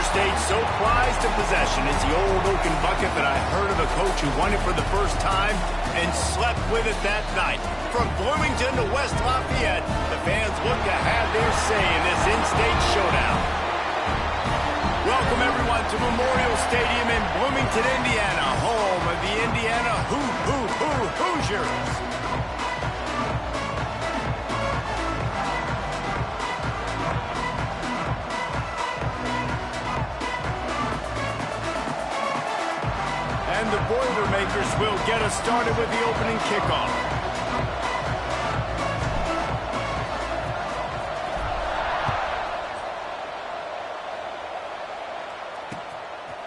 State so prized a possession. It's the old oaken bucket that I heard of a coach who won it for the first time and slept with it that night. From Bloomington to West Lafayette, the fans look to have their say in this in-state showdown. Welcome, everyone, to Memorial Stadium in Bloomington, Indiana, home of the Indiana Hoosiers. And the Boilermakers will get us started with the opening kickoff.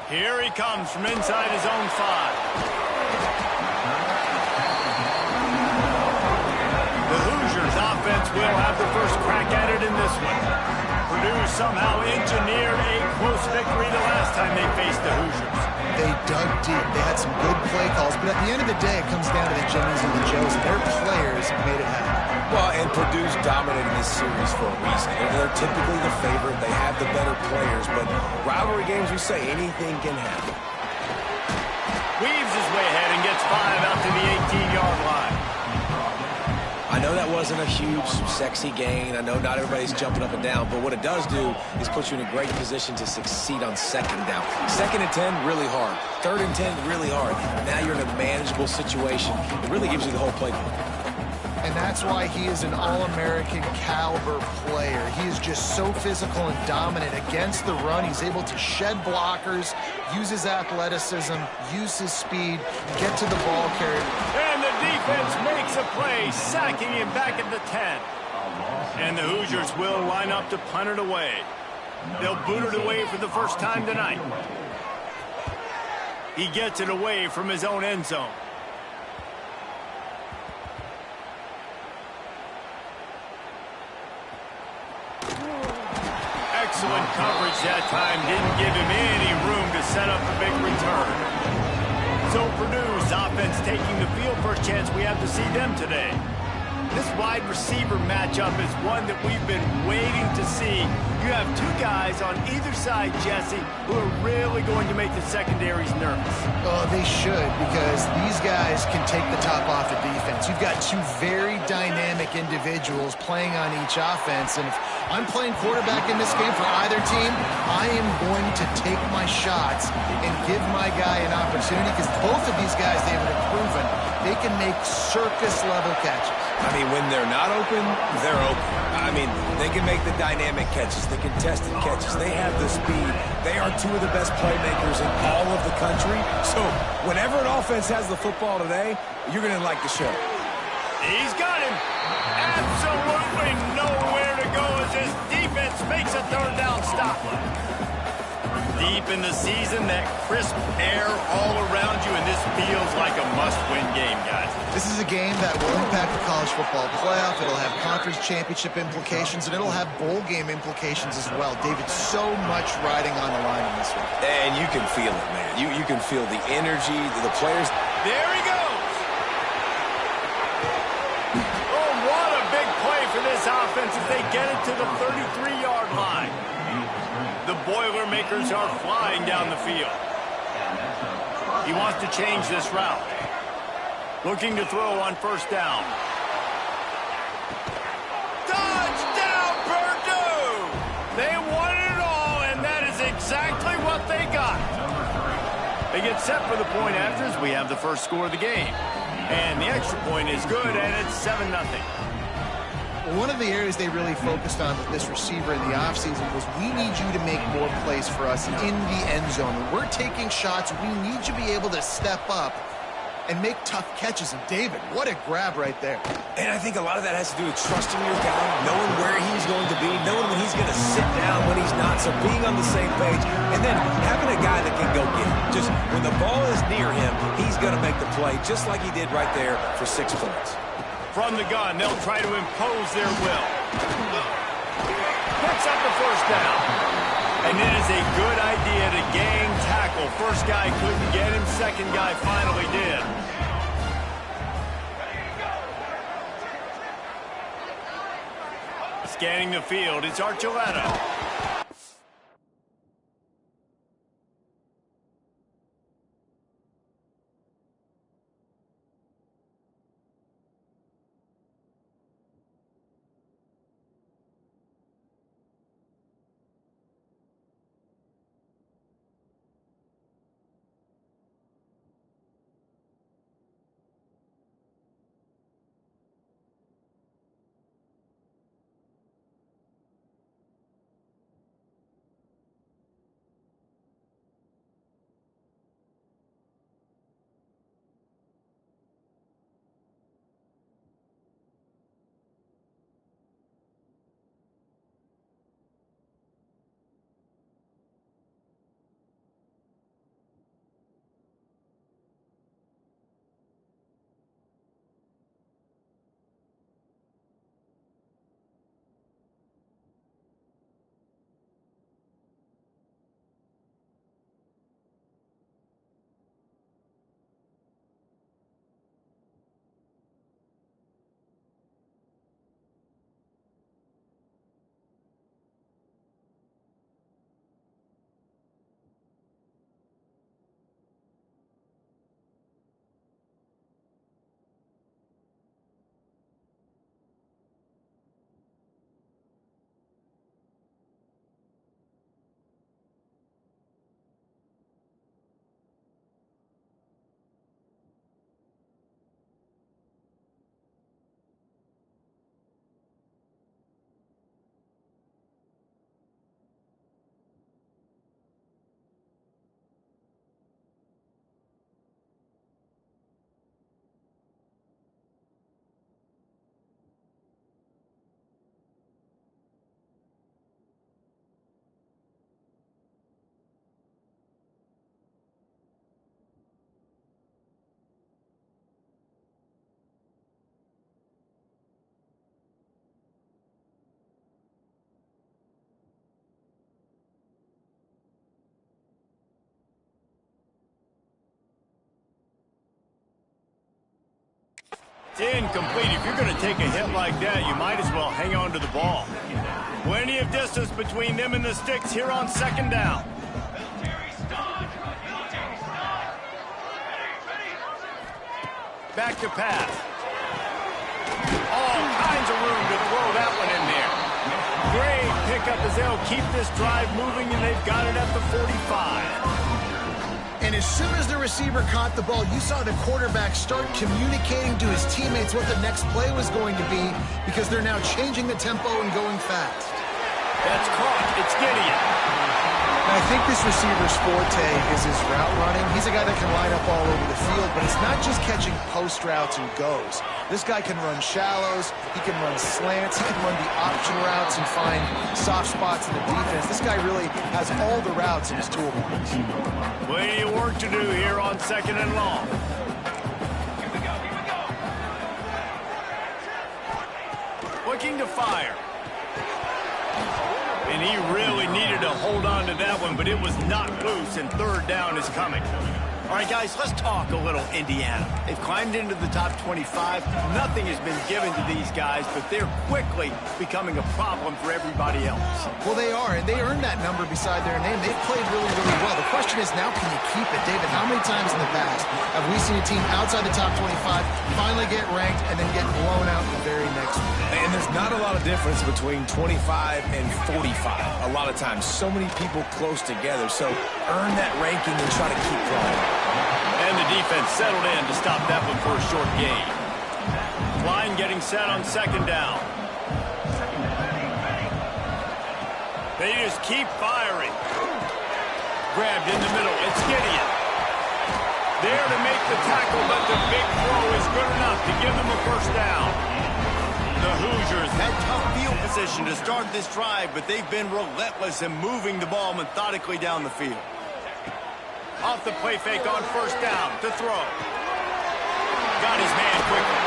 Here he comes from inside his own 5. The Hoosiers offense will have the first crack at it in this one. Purdue somehow engineered a close victory the last time they faced the Hoosiers. They dug deep. They had some good play calls, but at the end of the day, it comes down to the Jimmies and the Joes. Their players made it happen. Well, and Purdue's dominated this series for a reason. They're typically the favorite. They have the better players, but rivalry games, we say anything can happen. Weaves his way ahead and gets 5 out to the 18-yard line. I know that wasn't a huge, sexy gain. I know not everybody's jumping up and down, but what it does do is put you in a great position to succeed on second down. 2nd and 10, really hard. 3rd and 10, really hard. Now you're in a manageable situation. It really gives you the whole playbook. And that's why he is an All-American caliber player. He is just so physical and dominant against the run. He's able to shed blockers, use his athleticism, use his speed, get to the ball carrier. And the defense makes a play, sacking him back at the 10. And the Hoosiers will line up to punt it away. They'll boot it away for the first time tonight. He gets it away from his own end zone. Excellent coverage that time. Didn't give him any room to set up a big return. So Purdue's offense taking the field. First chance we have to see them today. This wide receiver matchup is one that we've been waiting to see. You have 2 guys on either side, Jesse, who are really going to make the secondaries nervous. Oh, they should, because these guys can take the top off the defense. You've got 2 very dynamic individuals playing on each offense, and if I'm playing quarterback in this game for either team, I am going to take my shots and give my guy an opportunity, because both of these guys, they have proven they can make circus-level catches. I mean, when they're not open, they're open. I mean, they can make the dynamic catches, the contested catches. They have the speed. They are 2 of the best playmakers in all of the country. So whenever an offense has the football today, you're going to like the show. He's got him. Absolutely nowhere to go as his defense makes a 3rd down stop. Deep in the season, that crisp air all around you, and this feels like a must-win game, guys. This is a game that will impact the college football playoff. It'll have conference championship implications, and it'll have bowl game implications as well. David, so much riding on the line in this one. And you can feel it, man. You can feel the energy, the players. There he goes. Oh, what a big play for this offense as they get it to the 33-yard line. The Boilermakers are flying down the field. He wants to change this route. Looking to throw on 1st down. Touchdown, Purdue! They won it all, and that is exactly what they got. They get set for the point after as we have the first score of the game. And the extra point is good, and it's 7-0. One of the areas they really focused on with this receiver in the offseason was, we need you to make more plays for us in the end zone. When we're taking shots, we need you to be able to step up and make tough catches. And David, what a grab right there. And I think a lot of that has to do with trusting your guy, knowing where he's going to be, knowing when he's going to sit down, when he's not, so being on the same page, and then having a guy that can go get it. Just when the ball is near him, he's going to make the play, just like he did right there for 6 points. From the gun, they'll try to impose their will. Picks up the 1st down. And it is a good idea to gang tackle. First guy couldn't get him, second guy finally did. Scanning the field, it's Archuleta. It's incomplete. If you're going to take a hit like that, you might as well hang on to the ball. Plenty of distance between them and the sticks here on second down. Back to pass. All kinds of room to throw that one in there. Great pickup as they'll keep this drive moving, and they've got it at the 45. And as soon as the receiver caught the ball, you saw the quarterback start communicating to his teammates what the next play was going to be, because they're now changing the tempo and going fast. That's caught. It's Gideon. And I think this receiver's forte is his route running. He's a guy that can line up all over the field, but it's not just catching post routes and goes. This guy can run shallows, he can run slants, he can run the option routes and find soft spots in the defense. This guy really has all the routes in his toolbox. Plenty of work to do here on second and long. Looking to fire. And he really needed to hold on to that one, but it was not loose, and third down is coming. All right, guys, let's talk a little Indiana. They've climbed into the top 25. Nothing has been given to these guys, but they're quickly becoming a problem for everybody else. Well, they are, and they earned that number beside their name. They've played really, really well. The question is, now can you keep it? David, how many times in the past have we seen a team outside the top 25 finally get ranked and then get blown out in the very next one? And there's not a lot of difference between 25 and 45. A lot of times, so many people close together. So earn that ranking and try to keep growing. And the defense settled in to stop that one for a short gain. Line getting set on second down. They just keep firing. Grabbed in the middle. It's Gideon. There to make the tackle, but the big throw is good enough to give them a first down. The Hoosiers had tough field position to start this drive, but they've been relentless in moving the ball methodically down the field. Off the play fake on first down to throw. Got his man quickly.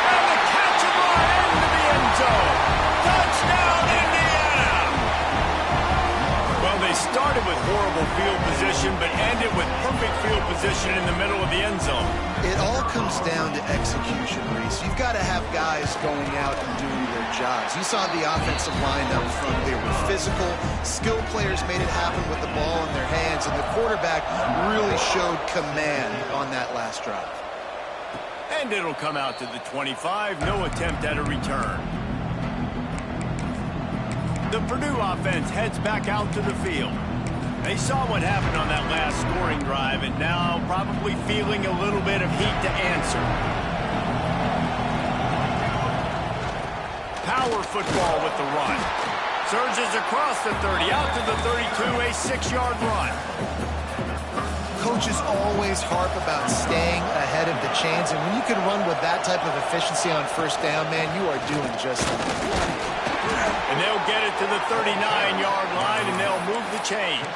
And the catch and run into the end zone. Touchdown, Indiana! Well, they started with horrible field position, but ended with perfect field position in the middle of the end zone. It all comes down to execution, Reese. You've got to have guys going out and doing their jobs. You saw the offensive line up front. They were physical. Skilled players made it happen with the ball in their hands, and the quarterback really showed command on that last drive. And it'll come out to the 25. No attempt at a return. The Purdue offense heads back out to the field. They saw what happened on that last scoring drive, and now probably feeling a little bit of heat to answer. Power football with the run. Surges across the 30, out to the 32, a 6-yard run. Coaches always harp about staying ahead of the chains, and when you can run with that type of efficiency on first down, man, you are doing just that. And they'll get it to the 39-yard line, and they'll move the chains.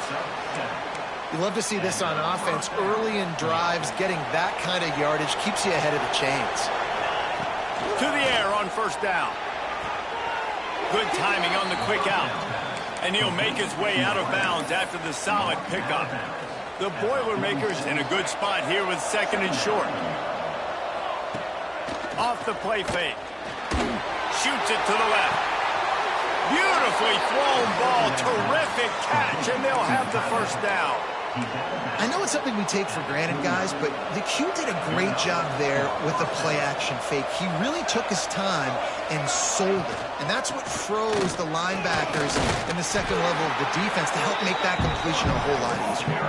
You love to see this on offense. Early in drives, getting that kind of yardage keeps you ahead of the chains. To the air on first down. Good timing on the quick out. And he'll make his way out of bounds after the solid pickup. The Boilermakers in a good spot here with second and short. Off the play fake. Shoots it to the left. Beautifully thrown ball. Terrific catch, and they'll have the first down. I know it's something we take for granted, guys, but the Q did a great job there with the play-action fake. He really took his time and sold it, and that's what froze the linebackers in the second level of the defense to help make that completion a whole lot easier.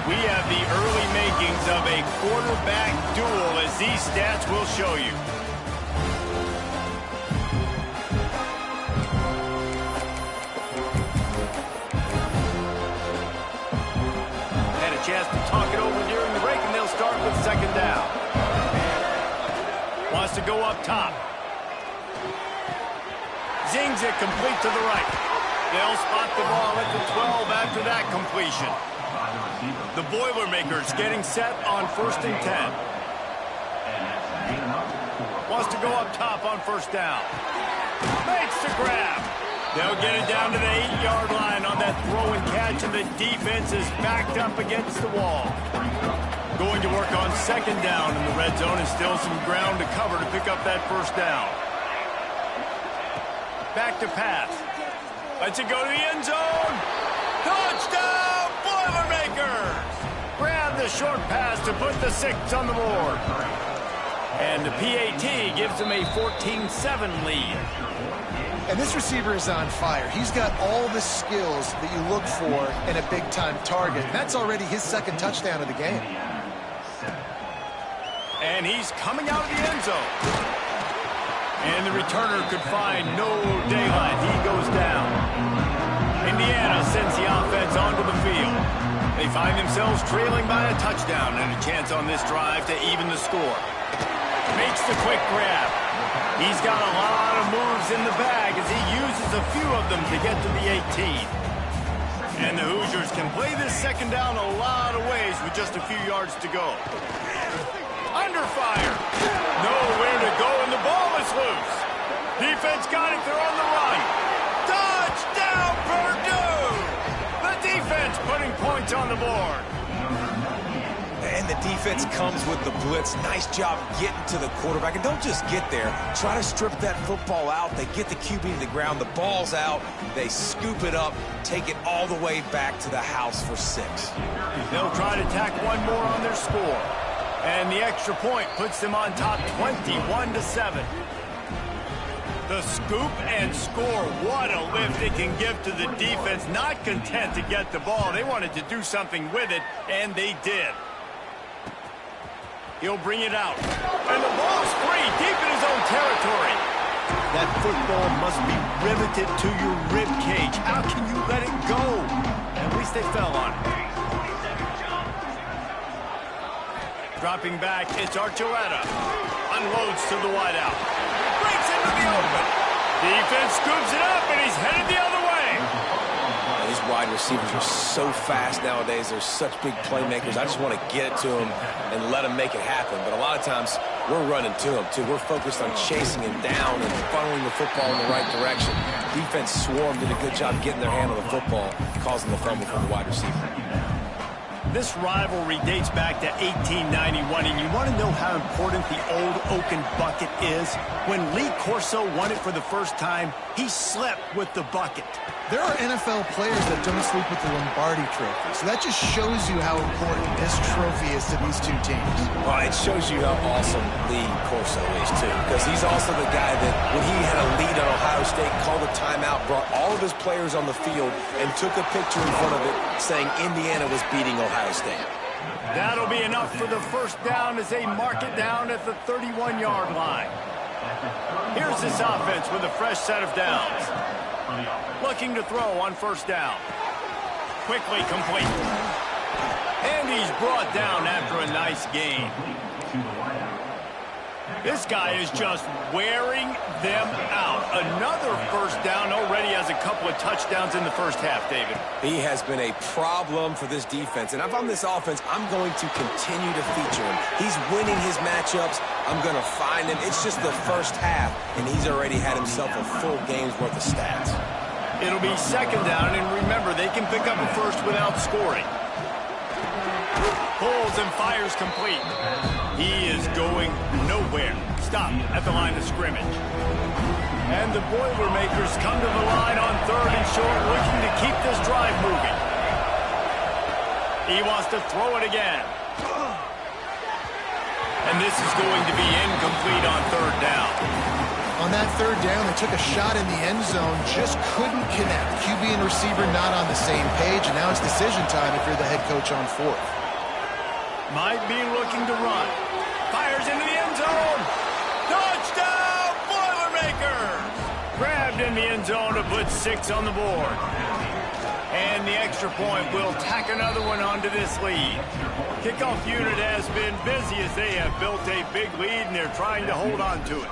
We have the early makings of a quarterback duel, as these stats will show you. Chance to talk it over during the break, and they'll start with second down. Wants to go up top. Zings it complete to the right. They'll spot the ball at the 12 after that completion. The Boilermakers getting set on first and 10. Wants to go up top on first down. Makes the grab. They'll get it down to the 8-yard line on that throw and catch, and the defense is backed up against the wall. Going to work on second down in the red zone, and still some ground to cover to pick up that first down. Back to pass. Lets it go to the end zone. Touchdown, Boilermakers! Grab the short pass to put the 6 on the board. And the PAT gives them a 14-7 lead. And this receiver is on fire. He's got all the skills that you look for in a big-time target. That's already his second touchdown of the game. And he's coming out of the end zone. And the returner could find no daylight. He goes down. Indiana sends the offense onto the field. They find themselves trailing by a touchdown and a chance on this drive to even the score. Makes the quick grab. He's got a lot of moves in the bag as he uses a few of them to get to the 18. And the Hoosiers can play this second down a lot of ways with just a few yards to go. Under fire. Nowhere to go, and the ball is loose. Defense got it. They're on the run. Touchdown, Purdue! The defense putting points on the board. And the defense comes with the blitz. Nice job getting to the quarterback. And don't just get there. Try to strip that football out. They get the QB to the ground. The ball's out. They scoop it up, take it all the way back to the house for 6. They'll try to tack one more on their score. And the extra point puts them on top 21-7. The scoop and score. What a lift it can give to the defense. Not content to get the ball. They wanted to do something with it, and they did. He'll bring it out. And the ball's free, deep in his own territory. That football must be riveted to your rib cage. How can you let it go? At least they fell on it. Dropping back, it's Archuleta. Unloads to the wideout. Breaks into the open. Defense scoops it up, and he's headed the other way. These wide receivers are so fast nowadays. They're such big playmakers. I just want to get it to them and let them make it happen. But a lot of times, we're running to them, too. We're focused on chasing him down and funneling the football in the right direction. Defense swarm did a good job getting their hand on the football, causing the fumble from the wide receiver. This rivalry dates back to 1891, and you want to know how important the old Oaken bucket is? When Lee Corso won it for the first time, he slept with the bucket. There are NFL players that don't sleep with the Lombardi trophy, so that just shows you how important this trophy is to these two teams. Well, it shows you how awesome Lee Corso is, too, because he's also the guy that, when he had a lead on Ohio State, called a timeout, brought all of his players on the field, and took a picture in front of it saying Indiana was beating Ohio State. That'll be enough for the first down as they mark it down at the 31-yard line. Here's this offense with a fresh set of downs. Looking to throw on first down. Quickly complete. And he's brought down after a nice gain. This guy is just wearing them out. Another first down, already has a couple of touchdowns in the first half, David. He has been a problem for this defense. And if I'm this offense, I'm going to continue to feature him. He's winning his matchups. I'm going to find him. It's just the first half, and he's already had himself a full game's worth of stats. It'll be second down, and remember, they can pick up a first without scoring. Pulls and fires complete. He is going nowhere. Stop at the line of scrimmage. And the Boilermakers come to the line on third and short, looking to keep this drive moving. He wants to throw it again. And this is going to be incomplete on third down. On that third down, they took a shot in the end zone, just couldn't connect. QB and receiver not on the same page, and now it's decision time if you're the head coach on fourth. Might be looking to run. Fires into the end zone. Touchdown, Boilermakers! Grabbed in the end zone to put 6 on the board. And the extra point will tack another one onto this lead. Kickoff unit has been busy as they have built a big lead, and they're trying to hold on to it.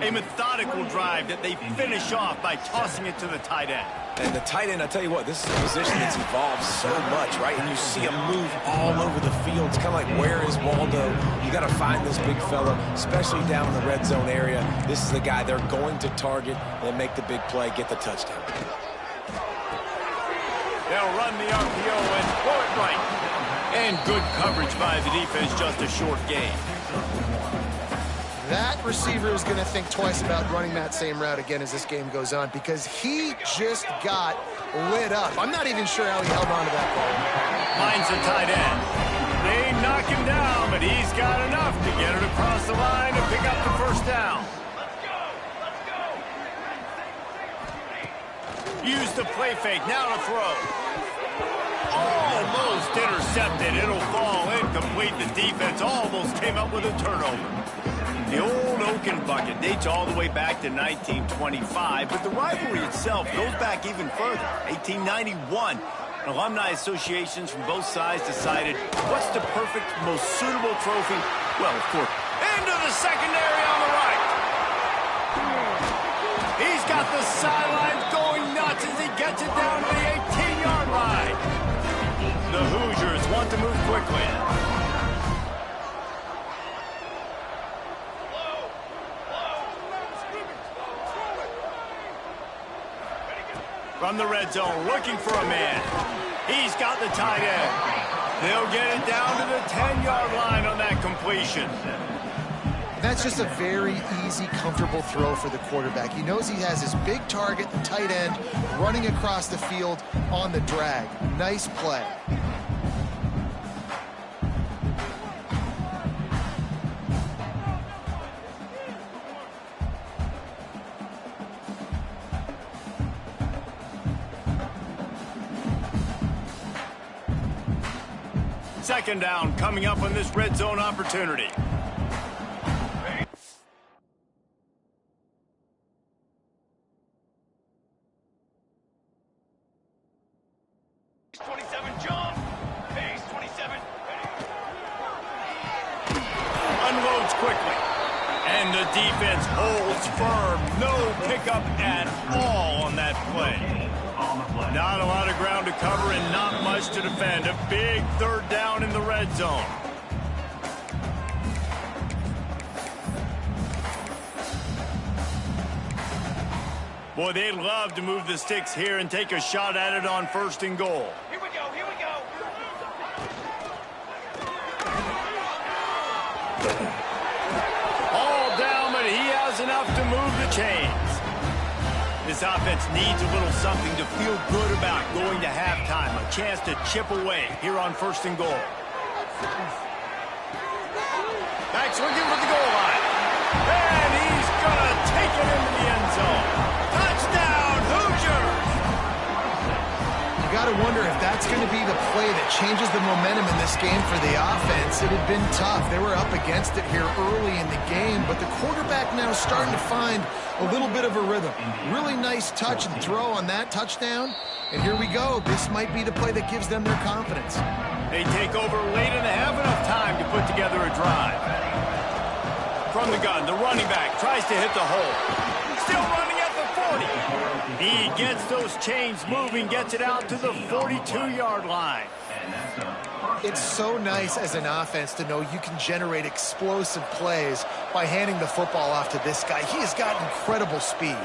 A methodical drive that they finish off by tossing it to the tight end. And the tight end, I tell you what, this is a position that's evolved so much, right? And you see him move all over the field. It's kind of like, where is Waldo? You got to find this big fella, especially down in the red zone area. This is the guy they're going to target and make the big play, get the touchdown. They'll run the RPO and throw it right. And good coverage by the defense, just a short gain. That receiver is going to think twice about running that same route again as this game goes on because he just got lit up. I'm not even sure how he held on to that ball. Finds the tight end. They knock him down, but he's got enough to get it across the line and pick up the first down. Use the play fake, now to throw. Almost intercepted. It'll fall incomplete. The defense almost came up with a turnover. The old Oaken bucket dates all the way back to 1925, but the rivalry itself goes back even further. 1891. Alumni associations from both sides decided what's the perfect, most suitable trophy? Well, of course, into the secondary on the right. He's got the sidelines going nuts as he gets it down to the 18-yard line. The Hoosiers want to move quickly. From the red zone, looking for a man. He's got the tight end. They'll get it down to the 10-yard line on that completion. That's just a very easy, comfortable throw for the quarterback. He knows he has his big target, the tight end, running across the field on the drag. Nice play. Second down coming up on this red zone opportunity. Unloads quickly. And the defense holds firm. No pickup at all on that play. Not a lot of ground to cover and not much to defend. A big third down in the red zone. Boy, they'd love to move the sticks here and take a shot at it on 1st and goal. Here we go, here we go. All down, but he has enough to move the chains. This offense needs a little something to feel good about going to halftime. A chance to chip away here on 1st and goal. Back's looking for the goal line. And he's going to take it into the end zone. Touchdown, Hoosiers! You got to wonder if that's going to be the play that changes the momentum in this game for the offense. It had been tough. They were up against it here early in the game, but the quarterback now starting to find a little bit of a rhythm. Really nice touch and throw on that touchdown. And here we go. This might be the play that gives them their confidence. They take over late and they have enough time to put together a drive. From the gun, the running back tries to hit the hole. Still running at the 40. He gets those chains moving, gets it out to the 42-yard line. It's so nice as an offense to know you can generate explosive plays by handing the football off to this guy. He has got incredible speed.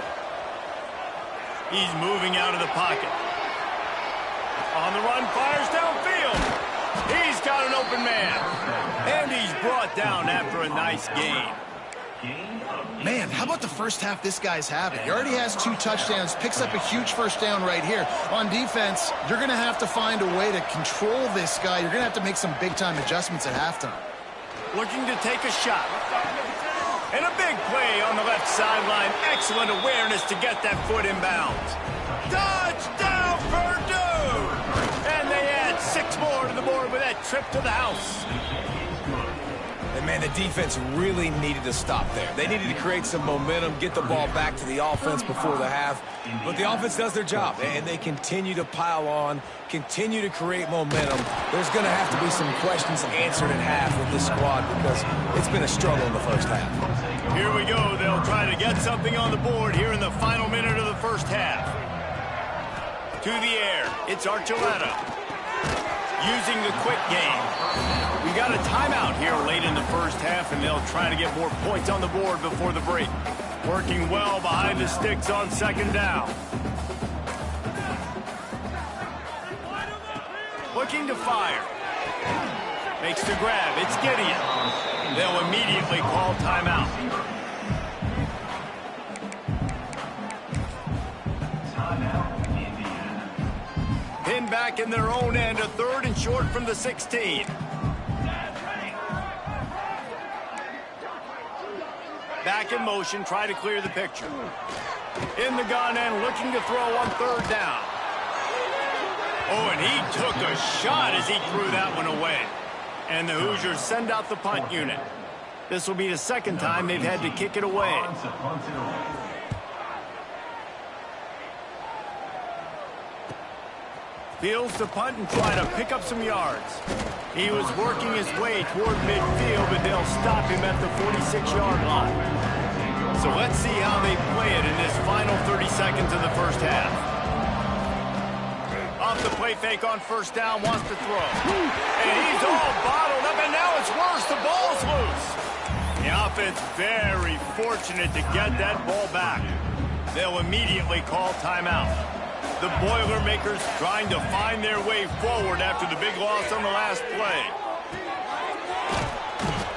He's moving out of the pocket. On the run, fires downfield. He's got an open man. And he's brought down after a nice gain. Man, how about the first half this guy's having? He already has 2 touchdowns, picks up a huge first down right here. On defense, you're going to have to find a way to control this guy. You're going to have to make some big-time adjustments at halftime. Looking to take a shot. And a big play on the left sideline. Excellent awareness to get that foot in bounds. Touchdown, Purdue! And they add 6 more to the board with that trip to the house. And, man, the defense really needed to stop there. They needed to create some momentum, get the ball back to the offense before the half. But the offense does their job, and they continue to pile on, continue to create momentum. There's going to have to be some questions answered at half with this squad because it's been a struggle in the first half. Here we go. They'll try to get something on the board here in the final minute of the first half. To the air, it's Archuleta. Using the quick game. We got a timeout here late in the first half, and they'll try to get more points on the board before the break. Working well behind the sticks on second down. Looking to fire. Makes the grab. It's Gideon. They'll immediately call timeout. Pinned back in their own end, a 3rd and short from the 16. Back in motion, try to clear the picture. In the gun and looking to throw on 3rd down. Oh, and he took a shot as he threw that one away. And the Hoosiers send out the punt unit. This will be the second time they've had to kick it away. Fields to punt and try to pick up some yards. He was working his way toward midfield, but they'll stop him at the 46-yard line. So let's see how they play it in this final 30 seconds of the first half. Off the play fake on 1st down, wants to throw. And he's all bottled up, and now it's worse. The ball's loose. The offense very fortunate to get that ball back. They'll immediately call timeout. The Boilermakers trying to find their way forward after the big loss on the last play.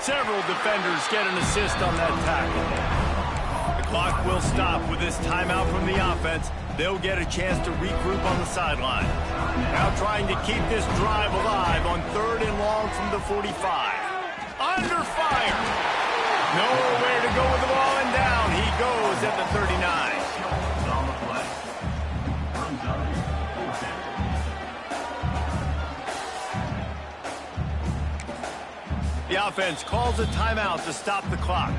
Several defenders get an assist on that tackle. The clock will stop with this timeout from the offense. They'll get a chance to regroup on the sideline. Now trying to keep this drive alive on 3rd and long from the 45. Under fire. Nowhere to go with the ball, and down he goes at the 39. The offense calls a timeout to stop the clock.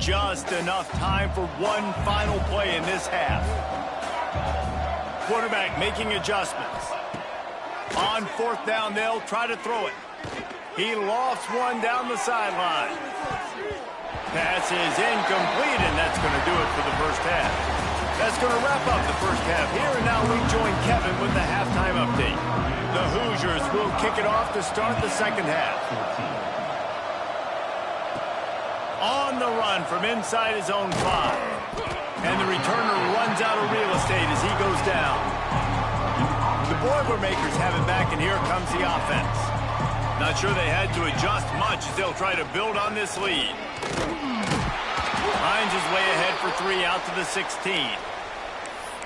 Just enough time for one final play in this half. Quarterback making adjustments. On 4th down, they'll try to throw it. He lofts one down the sideline. Pass is incomplete, and that's going to do it for the first half. That's going to wrap up the first half here, and now we join Kevin with the halftime update. The Hoosiers will kick it off to start the second half. On the run from inside his own 5. And the returner runs out of real estate as he goes down. The Boilermakers have it back, and here comes the offense. Not sure they had to adjust much as they'll try to build on this lead. Hines is way ahead for 3 out to the 16.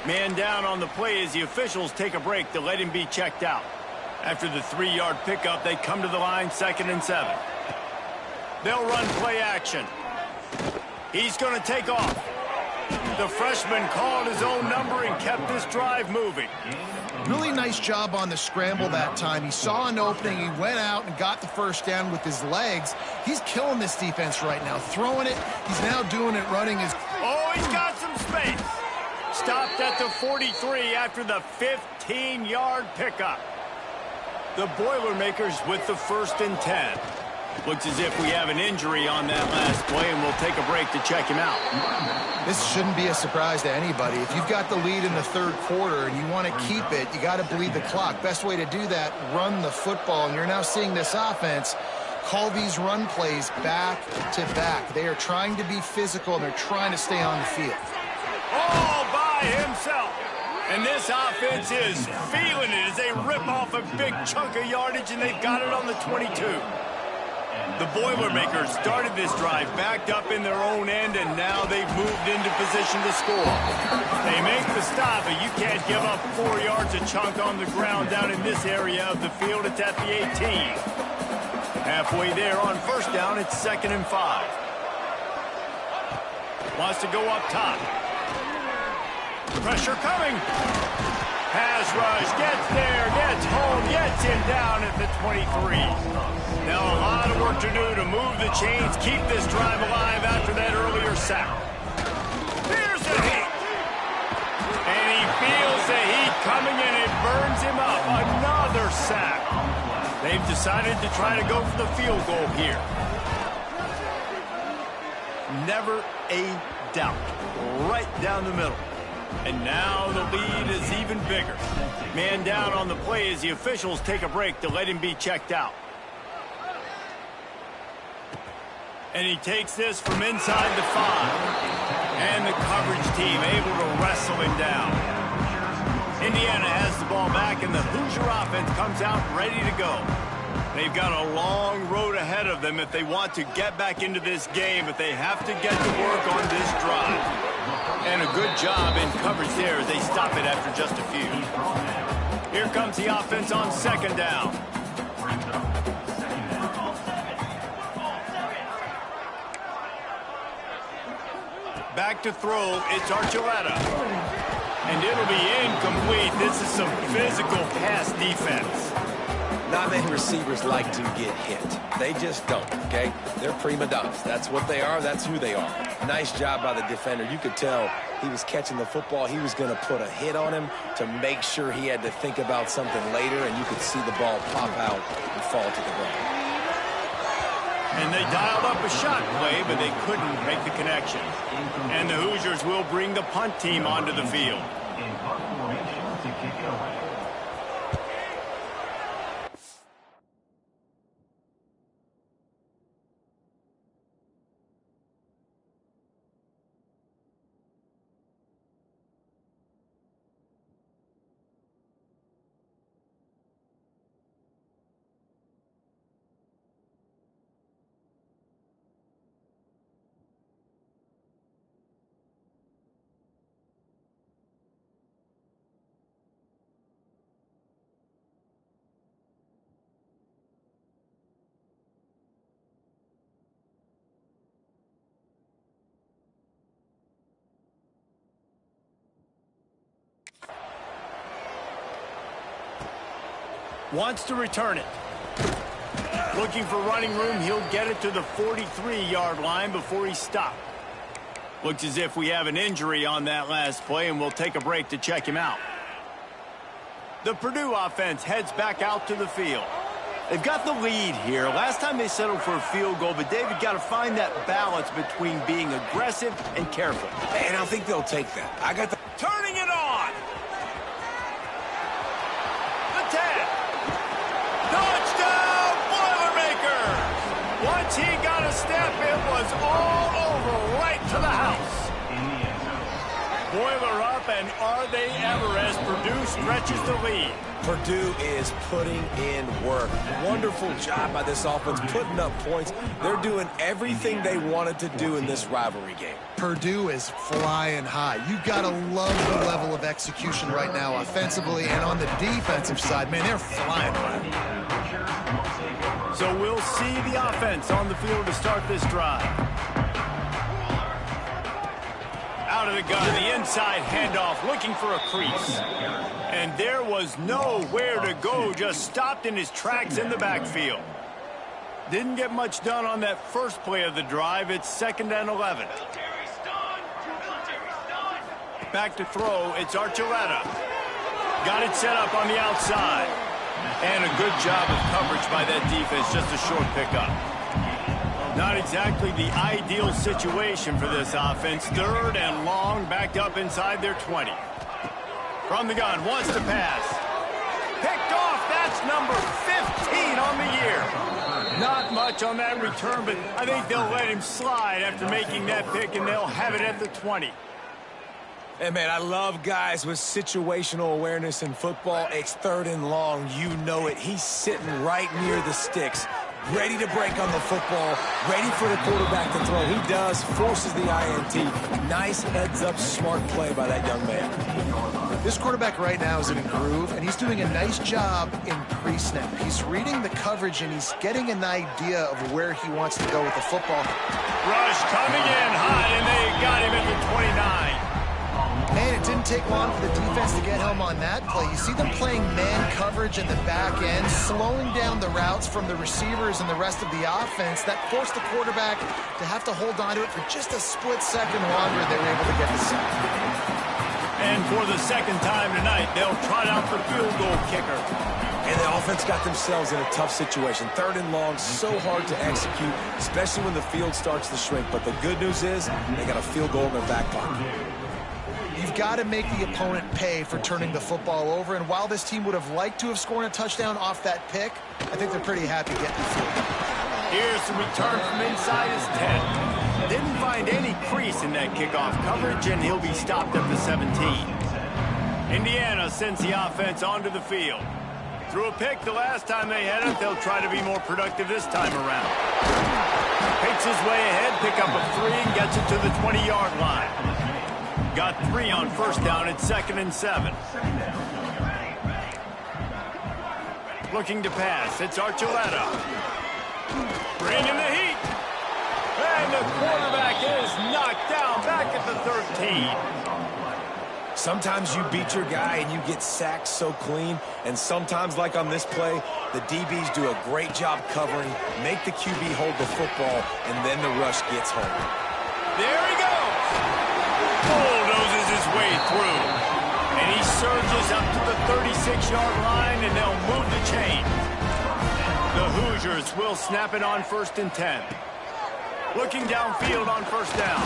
Man down on the play as the officials take a break to let him be checked out. After the 3-yard pickup, they come to the line 2nd and 7. They'll run play action. He's going to take off. The freshman called his own number and kept this drive moving. Really nice job on the scramble that time. He saw an opening. He went out and got the 1st down with his legs. He's killing this defense right now. Throwing it. He's now doing it running his... Oh, he's got some space. Stopped at the 43 after the 15-yard pickup. The Boilermakers with the 1st and 10. Looks as if we have an injury on that last play, and we'll take a break to check him out. This shouldn't be a surprise to anybody. If you've got the lead in the 3rd quarter and you want to keep it, you got to bleed the clock. Best way to do that, run the football. And you're now seeing this offense call these run plays back to back. They are trying to be physical, and they're trying to stay on the field. All by himself. And this offense is feeling it as they rip off a big chunk of yardage, and they've got it on the 22. The Boilermakers started this drive backed up in their own end, and now they've moved into position to score. They make the stop, but you can't give up 4 yards a chunk on the ground down in this area of the field. It's at the 18. Halfway there on first down, it's 2nd and 5. Wants to go up top. Pressure coming. Pass rush, gets there, gets home, gets him down at the 23. Now a lot of work to do to move the chains, keep this drive alive after that earlier sack. Here's the heat. And he feels the heat coming and it burns him up. Another sack. They've decided to try to go for the field goal here. Never a doubt. Right down the middle. And now the lead is even bigger. Man down on the play as the officials take a break to let him be checked out. And he takes this from inside the 5. And the coverage team able to wrestle him down. Indiana has the ball back, and the Hoosier offense comes out ready to go. They've got a long road ahead of them if they want to get back into this game, but they have to get to work on this drive. And a good job in coverage there as they stop it after just a few. Here comes the offense on 2nd down. Back to throw, it's Archuleta. And it'll be incomplete. This is some physical pass defense. Not many receivers like to get hit. They just don't, okay? They're prima donnas. That's what they are. That's who they are. Nice job by the defender. You could tell he was catching the football. He was going to put a hit on him to make sure he had to think about something later, and you could see the ball pop out and fall to the ground. And they dialed up a shot play, but they couldn't make the connection. And the Hoosiers will bring the punt team onto the field. Wants to return it. Looking for running room. He'll get it to the 43-yard line before he stopped. Looks as if we have an injury on that last play, and we'll take a break to check him out. The Purdue offense heads back out to the field. They've got the lead here. Last time they settled for a field goal, but David got to find that balance between being aggressive and careful. And I think they'll take that. I got the... Turning it on! The 10! Touchdown, Boilermakers! Once he got a step, it was all over right to the house. Boiler up, and are they ever as Purdue stretches the lead. Purdue is putting in work. Wonderful job by this offense, putting up points. They're doing everything they wanted to do in this rivalry game. Purdue is flying high. You've got to love the level of execution right now offensively, and on the defensive side, man, they're flying high. So we'll see the offense on the field to start this drive. Out of the gun, the inside handoff, looking for a crease. And there was nowhere to go, just stopped in his tracks in the backfield. Didn't get much done on that first play of the drive. It's 2nd and 11. Back to throw, it's Archuleta. Got it set up on the outside. And a good job of coverage by that defense, just a short pickup. Not exactly the ideal situation for this offense. 3rd and long, backed up inside their 20. From the gun, wants to pass. Picked off, that's number 15 on the year. Not much on that return, but I think they'll let him slide after making that pick, and they'll have it at the 20. Hey, man, I love guys with situational awareness in football. It's 3rd and long. You know it. He's sitting right near the sticks, ready to break on the football, ready for the quarterback to throw. He does, forces the INT. Nice heads-up, smart play by that young man. This quarterback right now is in a groove, and he's doing a nice job in pre-snap. He's reading the coverage, and he's getting an idea of where he wants to go with the football. Rush coming in hot, and they got him at the 29. Man, it didn't take long for the defense to get home on that play. You see them playing man coverage in the back end, slowing down the routes from the receivers and the rest of the offense. That forced the quarterback to have to hold on to it for just a split second longer. They were able to get the sack. And for the second time tonight, they'll trot out the field goal kicker. And the offense got themselves in a tough situation. 3rd and long, so hard to execute, especially when the field starts to shrink. But the good news is they got a field goal in their back pocket. You've got to make the opponent pay for turning the football over. And while this team would have liked to have scored a touchdown off that pick, I think they're pretty happy getting the field goal. Here's the return from inside his 10. Didn't find any crease in that kickoff coverage, and he'll be stopped at the 17. Indiana sends the offense onto the field. Threw a pick the last time they had it. They'll try to be more productive this time around. Picks his way ahead, pick up a 3, and gets it to the 20-yard line. Got 3 on first down at 2nd and 7. Looking to pass. It's Archuleta. Bringing the heat. And the quarterback is knocked down back at the 13. Sometimes you beat your guy and you get sacked so clean, and sometimes, like on this play, the DBs do a great job covering, make the QB hold the football, and then the rush gets home. There he goes. Bulldozes his way through. And he surges up to the 36-yard line, and they'll move the chain. The Hoosiers will snap it on 1st and 10. Looking downfield on first down.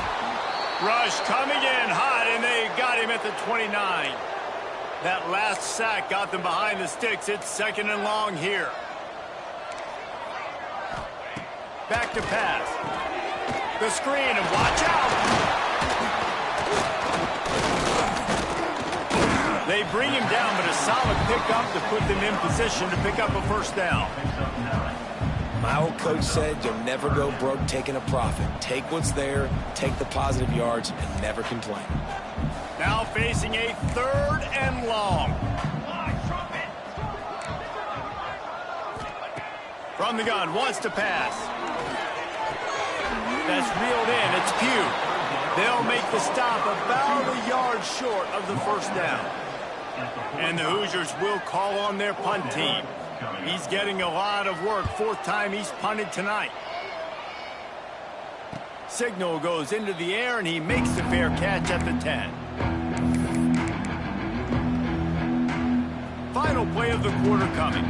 Rush coming in hot, and they got him at the 29. That last sack got them behind the sticks. It's 2nd and long here. Back to pass. The screen, and watch out. They bring him down, but a solid pickup to put them in position to pick up a first down. My old coach said you'll never go broke taking a profit. Take what's there, take the positive yards, and never complain. Now facing a 3rd and long. From the gun, wants to pass. That's reeled in. It's Pugh. They'll make the stop about a yard short of the first down. And the Hoosiers will call on their punt team. He's getting a lot of work. 4th time he's punted tonight. Signal goes into the air, and he makes the fair catch at the 10. Final play of the quarter coming.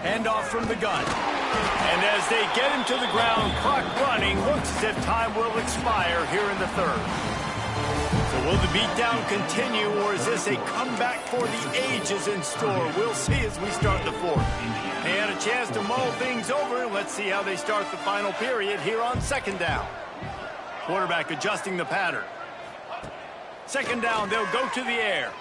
Handoff from the gun. And as they get him to the ground, clock running, looks as if time will expire here in the 3rd. So will the beatdown continue, or is this a comeback for the ages in store? We'll see as we start the 4th. They had a chance to mull things over. Let's see how they start the final period here on 2nd down. Quarterback adjusting the pattern. 2nd down, they'll go to the air.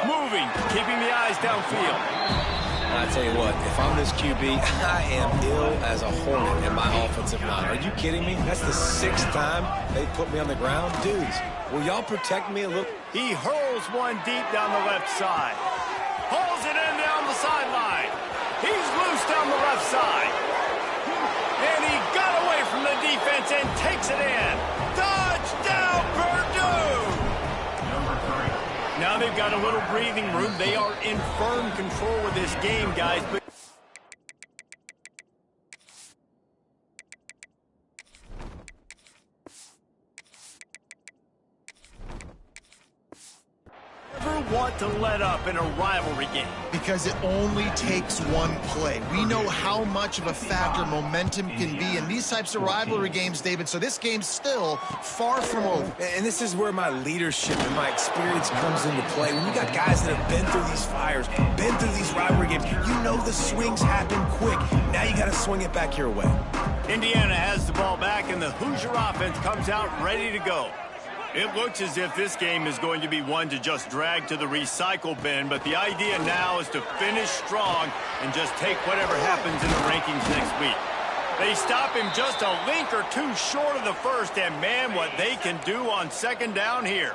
Moving, keeping the eyes downfield. I tell you what, if I'm this QB, I am ill as a hornet in my offensive line. Are you kidding me? That's the 6th time they put me on the ground. Dudes, will y'all protect me a little? He hurls one deep down the left side. Hauls it in down the sideline. He's loose down the left side. And he got away from the defense and takes it in. Touchdown, Purdue! Now they've got a little breathing room. They are in firm control of this game, guys. But never want not to let up in a rivalry game. Because it only takes one play. We know how much of a factor momentum can be in these types of rivalry games, David, so this game's still far from over. And this is where my leadership and my experience comes into play. When you got guys that have been through these fires, been through these rivalry games, you know the swings happen quick. Now you got to swing it back your way. Indiana has the ball back, and the Hoosier offense comes out ready to go. It looks as if this game is going to be one to just drag to the recycle bin, but the idea now is to finish strong and just take whatever happens in the rankings next week. They stop him just a link or two short of the first, and man, what they can do on second down here.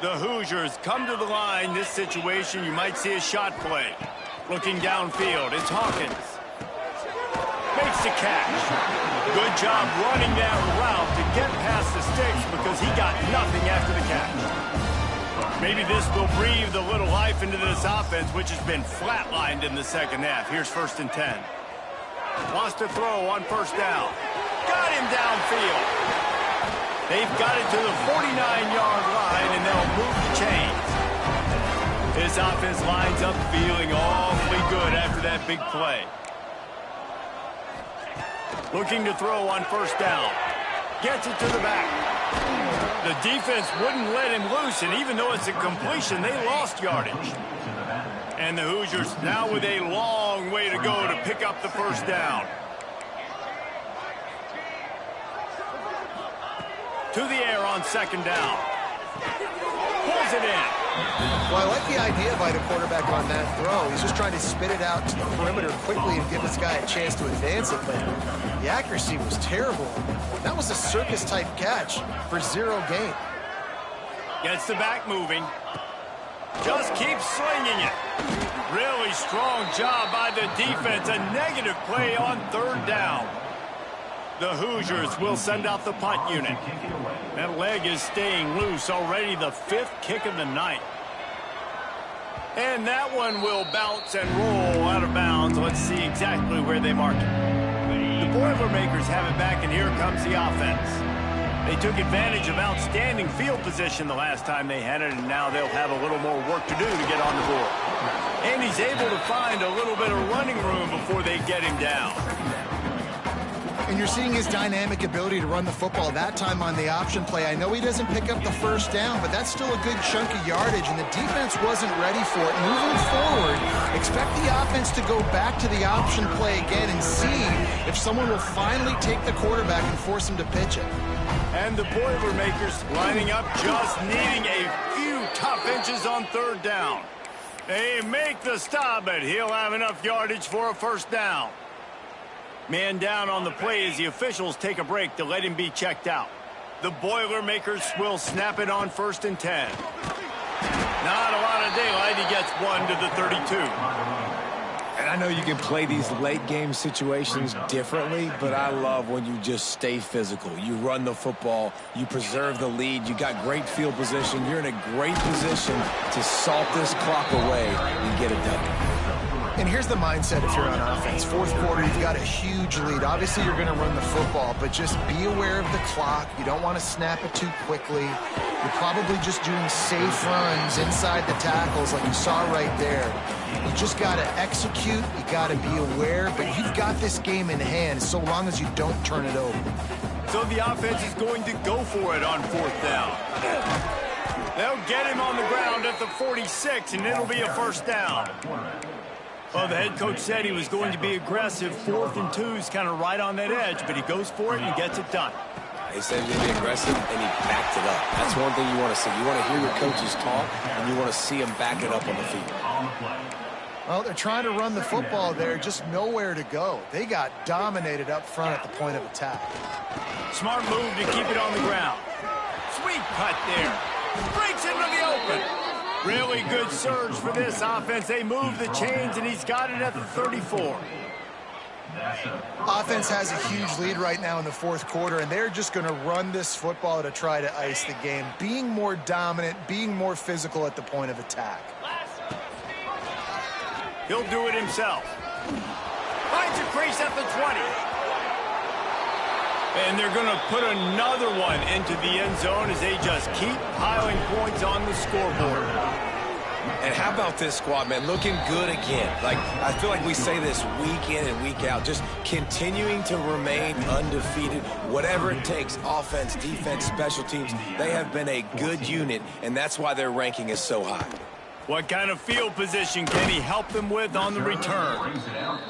The Hoosiers come to the line. This situation, you might see a shot play. Looking downfield, it's Hawkins. Makes the catch. Good job running that route to get past the sticks because he got nothing after the catch. Maybe this will breathe a little life into this offense, which has been flatlined in the second half. Here's 1st and 10. Lost a throw on first down. Got him downfield. They've got it to the 49-yard line, and they'll move the chains. This offense lines up feeling awfully good after that big play. Looking to throw on first down. Gets it to the back. The defense wouldn't let him loose, and even though it's a completion, they lost yardage. And the Hoosiers now with a long way to go to pick up the first down. To the air on second down. Pulls it in. Well, I like the idea by the quarterback on that throw. He's just trying to spit it out to the perimeter quickly and give this guy a chance to advance it, but the accuracy was terrible. That was a circus-type catch for 0 gain. Gets the back moving. Just keeps slinging it. Really strong job by the defense. A negative play on third down. The Hoosiers will send out the punt unit. That leg is staying loose. Already the 5th kick of the night. And that one will bounce and roll out of bounds. Let's see exactly where they mark it. The Boilermakers have it back, and here comes the offense. They took advantage of outstanding field position the last time they had it, and now they'll have a little more work to do to get on the board. And he's able to find a little bit of running room before they get him down. And you're seeing his dynamic ability to run the football that time on the option play. I know he doesn't pick up the first down, but that's still a good chunk of yardage, and the defense wasn't ready for it. Moving forward, expect the offense to go back to the option play again and see if someone will finally take the quarterback and force him to pitch it. And the Boilermakers lining up, just needing a few tough inches on third down. They make the stop, but he'll have enough yardage for a first down. Man down on the play as the officials take a break to let him be checked out. The Boilermakers will snap it on 1st and 10. Not a lot of daylight. He gets one to the 32. And I know you can play these late game situations differently, but I love when you just stay physical. You run the football, you preserve the lead, you got great field position, you're in a great position to salt this clock away and get it done. And here's the mindset if you're on offense. 4th quarter, you've got a huge lead. Obviously, you're going to run the football, but just be aware of the clock. You don't want to snap it too quickly. You're probably just doing safe runs inside the tackles like you saw right there. You just got to execute. You got to be aware, but you've got this game in hand so long as you don't turn it over. So the offense is going to go for it on 4th down. They'll get him on the ground at the 46, and it'll be a first down. Well, the head coach said he was going to be aggressive. 4th and 2 is kind of right on that edge, but he goes for it and gets it done. He said he was going to be aggressive, and he backed it up. That's one thing you want to see. You want to hear your coaches talk, and you want to see him back it up on the field. Well, they're trying to run the football there, just nowhere to go. They got dominated up front at the point of attack. Smart move to keep it on the ground. Sweet cut there. Breaks into the open. Really good surge for this offense. They move the chains, and he's got it at the 34. Offense has a huge lead right now in the 4th quarter, and they're just going to run this football to try to ice the game, being more dominant, being more physical at the point of attack. He'll do it himself. Finds a crease at the 20. And they're going to put another one into the end zone as they just keep piling points on the scoreboard. And how about this squad, man? Looking good again. Like, I feel like we say this week in and week out, just continuing to remain undefeated, whatever it takes, offense, defense, special teams. They have been a good unit, and that's why their ranking is so high. What kind of field position can he help them with on the return?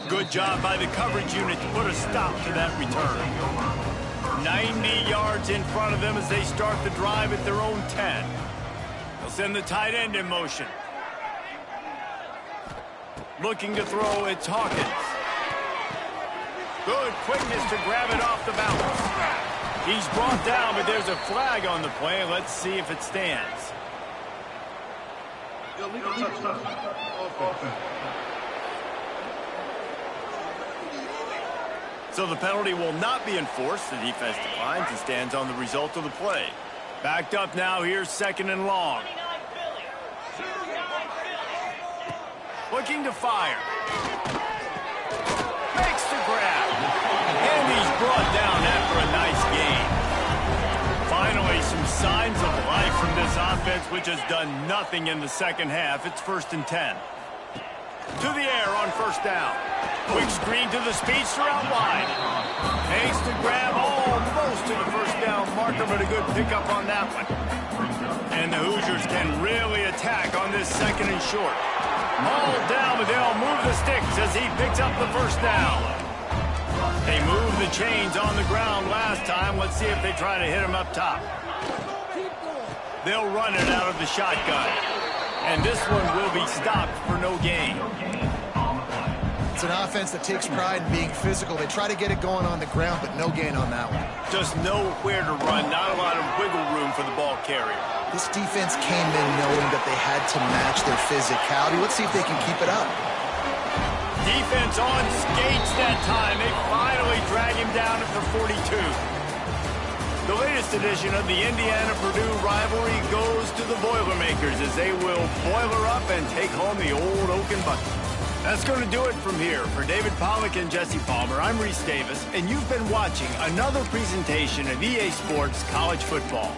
Good job by the coverage unit to put a stop to that return. 90 yards in front of them as they start the drive at their own 10. They'll send the tight end in motion. Looking to throw, it's Hawkins. Good quickness to grab it off the bounce. He's brought down, but there's a flag on the play. Let's see if it stands. So the penalty will not be enforced. The defense declines and stands on the result of the play. Backed up now. Here's 2nd and long. Looking to fire. Makes the grab. And he's brought down after a nice gain. Finally, some signs of life from this offense, which has done nothing in the second half. It's 1st and 10. To the air on 1st down. Quick screen to the speedster out wide. Makes the grab almost to the 1st down marker, but a good pickup on that one. And the Hoosiers can really attack on this 2nd and short. All down, but they'll move the sticks as he picks up the 1st down. They moved the chains on the ground last time. Let's see if they try to hit him up top. They'll run it out of the shotgun. And this one will be stopped for no gain. It's an offense that takes pride in being physical. They try to get it going on the ground, but no gain on that one. Just nowhere to run, not a lot of wiggle room for the ball carrier. This defense came in knowing that they had to match their physicality. Let's see if they can keep it up. Defense on skates that time. They finally drag him down at the 42. The latest edition of the Indiana-Purdue rivalry goes to the Boilermakers as they will boiler up and take home the old Oaken Bucket. That's going to do it from here. For David Pollack and Jesse Palmer, I'm Reese Davis, and you've been watching another presentation of EA Sports College Football.